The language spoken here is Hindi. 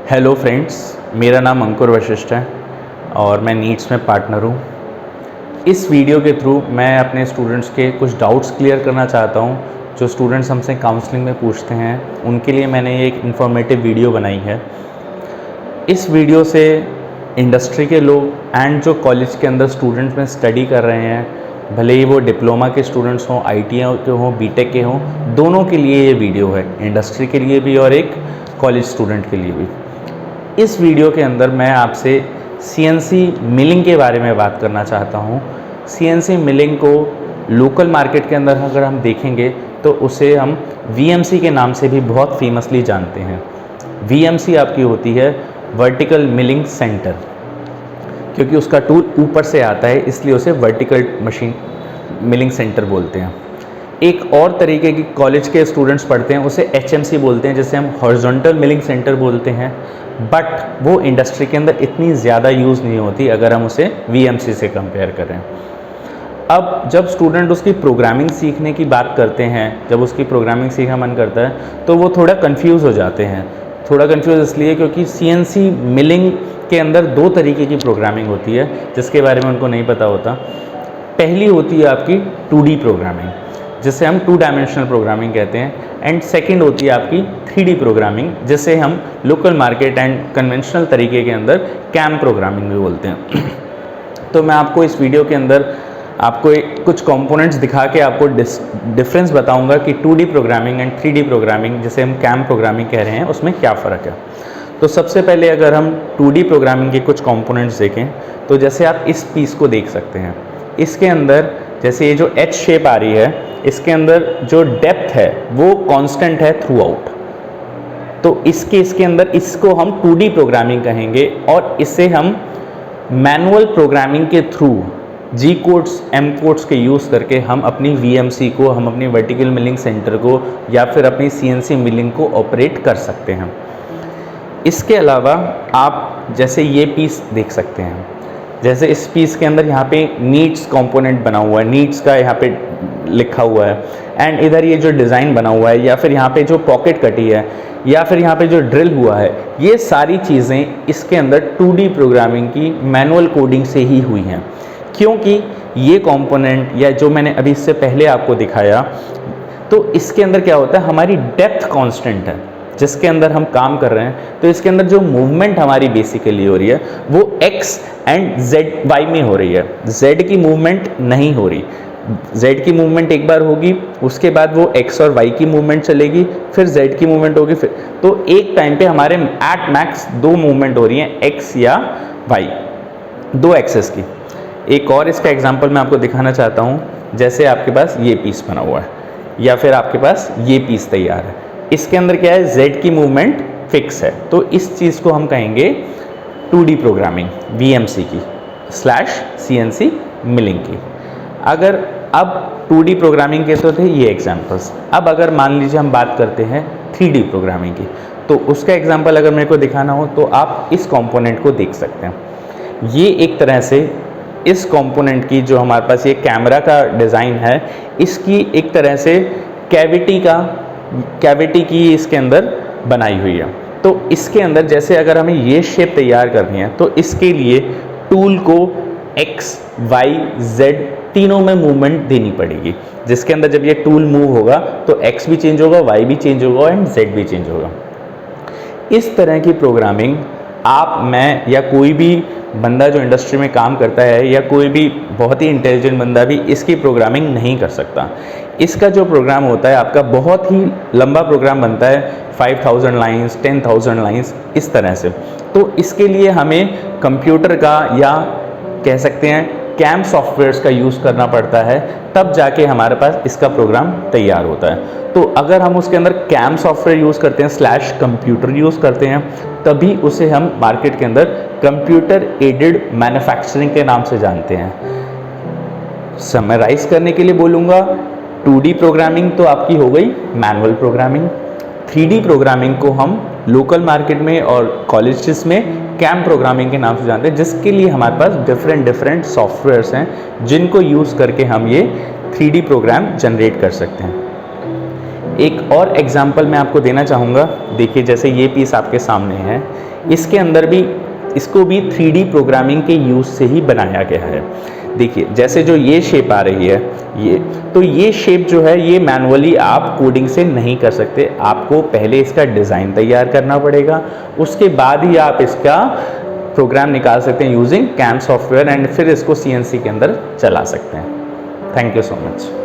हेलो फ्रेंड्स, मेरा नाम अंकुर वशिष्ठ है और मैं नीट्स में पार्टनर हूँ। इस वीडियो के थ्रू मैं अपने स्टूडेंट्स के कुछ डाउट्स क्लियर करना चाहता हूँ जो स्टूडेंट्स हमसे काउंसलिंग में पूछते हैं। उनके लिए मैंने एक इन्फॉर्मेटिव वीडियो बनाई है। इस वीडियो से इंडस्ट्री के लोग एंड जो कॉलेज के अंदर स्टूडेंट्स में स्टडी कर रहे हैं, भले ही वो डिप्लोमा के स्टूडेंट्स हों, ITI के हों, बीटेक के हों, दोनों के लिए ये वीडियो है, इंडस्ट्री के लिए भी और एक कॉलेज स्टूडेंट के लिए भी। इस वीडियो के अंदर मैं आपसे CNC मिलिंग के बारे में बात करना चाहता हूँ। CNC मिलिंग को लोकल मार्केट के अंदर अगर हम देखेंगे तो उसे हम VMC के नाम से भी बहुत फेमसली जानते हैं। VMC आपकी होती है वर्टिकल मिलिंग सेंटर, क्योंकि उसका टूल ऊपर से आता है इसलिए उसे वर्टिकल मशीन मिलिंग सेंटर बोलते हैं। एक और तरीके की कॉलेज के स्टूडेंट्स पढ़ते हैं उसे HMC बोलते हैं, जिसे हम हॉरिजॉन्टल मिलिंग सेंटर बोलते हैं, बट वो इंडस्ट्री के अंदर इतनी ज़्यादा यूज़ नहीं होती अगर हम उसे VMC से कंपेयर करें। अब जब स्टूडेंट उसकी प्रोग्रामिंग सीखने की बात करते हैं, जब उसकी प्रोग्रामिंग सीखना मन करता है तो वो थोड़ा कंफ्यूज हो जाते हैं। थोड़ा कंफ्यूज इसलिए क्योंकि CNC मिलिंग के अंदर दो तरीके की प्रोग्रामिंग होती है जिसके बारे में उनको नहीं पता होता। पहली होती है आपकी 2D प्रोग्रामिंग, जिसे हम 2 डायमेंशनल प्रोग्रामिंग कहते हैं, एंड सेकंड होती है आपकी 3D प्रोग्रामिंग, जिसे हम लोकल मार्केट एंड कन्वेंशनल तरीके के अंदर CAM प्रोग्रामिंग भी बोलते हैं। तो मैं आपको इस वीडियो के अंदर आपको कुछ कंपोनेंट्स दिखा के आपको डिफरेंस बताऊंगा कि 2D programming and 3D programming, जिसे हम CAM प्रोग्रामिंग कह रहे हैं, उसमें क्या फ़र्क है। तो सबसे पहले अगर हम 2D प्रोग्रामिंग के कुछ कंपोनेंट्स देखें तो जैसे आप इस पीस को देख सकते हैं, इसके अंदर जैसे ये जो H शेप आ रही है, इसके अंदर जो डेप्थ है वो कांस्टेंट है थ्रू आउट। तो इसके अंदर इसको हम 2D प्रोग्रामिंग कहेंगे और इसे हम मैनुअल प्रोग्रामिंग के through G codes M codes के यूज़ करके हम अपनी VMC को, हम अपनी वर्टिकल मिलिंग सेंटर को या फिर अपनी CNC मिलिंग को ऑपरेट कर सकते हैं। इसके अलावा आप जैसे ये पीस देख सकते हैं, जैसे इस पीस के अंदर यहाँ पे नीड्स कंपोनेंट बना हुआ है, नीड्स का यहाँ पे लिखा हुआ है, एंड इधर ये जो डिज़ाइन बना हुआ है या फिर यहाँ पे जो पॉकेट कटी है या फिर यहाँ पे जो ड्रिल हुआ है, ये सारी चीज़ें इसके अंदर 2D प्रोग्रामिंग की मैनुअल कोडिंग से ही हुई हैं। क्योंकि ये कंपोनेंट या जो मैंने अभी इससे पहले आपको दिखाया, तो इसके अंदर क्या होता है, हमारी डेप्थ कांस्टेंट है जिसके अंदर हम काम कर रहे हैं, तो इसके अंदर जो मूवमेंट हमारी बेसिकली हो रही है वो X एंड ZY में हो रही है। Z की मूवमेंट नहीं हो रही। Z की मूवमेंट एक बार होगी, उसके बाद वो X और Y की मूवमेंट चलेगी, फिर Z की मूवमेंट होगी, फिर तो एक टाइम पे हमारे एट मैक्स 2 मूवमेंट हो रही हैं, X या Y, 2 एक्सेस की। एक और इसका एग्जाम्पल मैं आपको दिखाना चाहता हूँ। जैसे आपके पास ये पीस बना हुआ है या फिर आपके पास ये पीस तैयार है, इसके अंदर क्या है, Z की मूवमेंट फिक्स है, तो इस चीज़ को हम कहेंगे 2D प्रोग्रामिंग VMC की /CNC मिलिंग की। अगर अब 2D प्रोग्रामिंग के तो थे ये एग्जांपल्स, अब अगर मान लीजिए हम बात करते हैं 3D प्रोग्रामिंग की, तो उसका एग्जांपल अगर मेरे को दिखाना हो तो आप इस कंपोनेंट को देख सकते हैं। ये एक तरह से इस कंपोनेंट की, जो हमारे पास ये कैमरा का डिज़ाइन है, इसकी एक तरह से कैविटी की इसके अंदर बनाई हुई है। तो इसके अंदर जैसे अगर हमें ये शेप तैयार करनी है तो इसके लिए टूल को X, Y, Z तीनों में मूवमेंट देनी पड़ेगी, जिसके अंदर जब ये टूल मूव होगा तो X भी चेंज होगा, Y भी चेंज होगा एंड Z भी चेंज होगा। इस तरह की प्रोग्रामिंग आप, मैं या कोई भी बंदा जो इंडस्ट्री में काम करता है या कोई भी बहुत ही इंटेलिजेंट बंदा भी इसकी प्रोग्रामिंग नहीं कर सकता। इसका जो प्रोग्राम होता है आपका बहुत ही लंबा प्रोग्राम बनता है, 5000 लाइंस, 10,000 लाइंस, इस तरह से। तो इसके लिए हमें कंप्यूटर का या कह सकते हैं CAM सॉफ्टवेयर्स का यूज़ करना पड़ता है, तब जाके हमारे पास इसका प्रोग्राम तैयार होता है। तो अगर हम उसके अंदर CAM सॉफ्टवेयर यूज़ करते हैं /कंप्यूटर यूज़ करते हैं, तभी उसे हम मार्केट के अंदर कंप्यूटर एडेड मैन्युफैक्चरिंग के नाम से जानते हैं। समराइज करने के लिए बोलूँगा, 2D प्रोग्रामिंग तो आपकी हो गई मैनुअल प्रोग्रामिंग, 3D प्रोग्रामिंग को हम लोकल मार्केट में और कॉलेजेस में CAM प्रोग्रामिंग के नाम से जानते हैं, जिसके लिए हमारे पास डिफरेंट सॉफ्टवेयर्स हैं जिनको यूज़ करके हम ये 3D प्रोग्राम जनरेट कर सकते हैं। एक और एग्जांपल मैं आपको देना चाहूँगा। देखिए जैसे ये पीस आपके सामने है, इसके अंदर भी इसको भी 3D प्रोग्रामिंग के यूज़ से ही बनाया गया है। देखिए जैसे जो ये शेप आ रही है, ये शेप जो है ये मैनुअली आप कोडिंग से नहीं कर सकते, आपको पहले इसका डिज़ाइन तैयार करना पड़ेगा, उसके बाद ही आप इसका प्रोग्राम निकाल सकते हैं यूजिंग कैम सॉफ्टवेयर एंड फिर इसको CNC के अंदर चला सकते हैं। Thank you so much.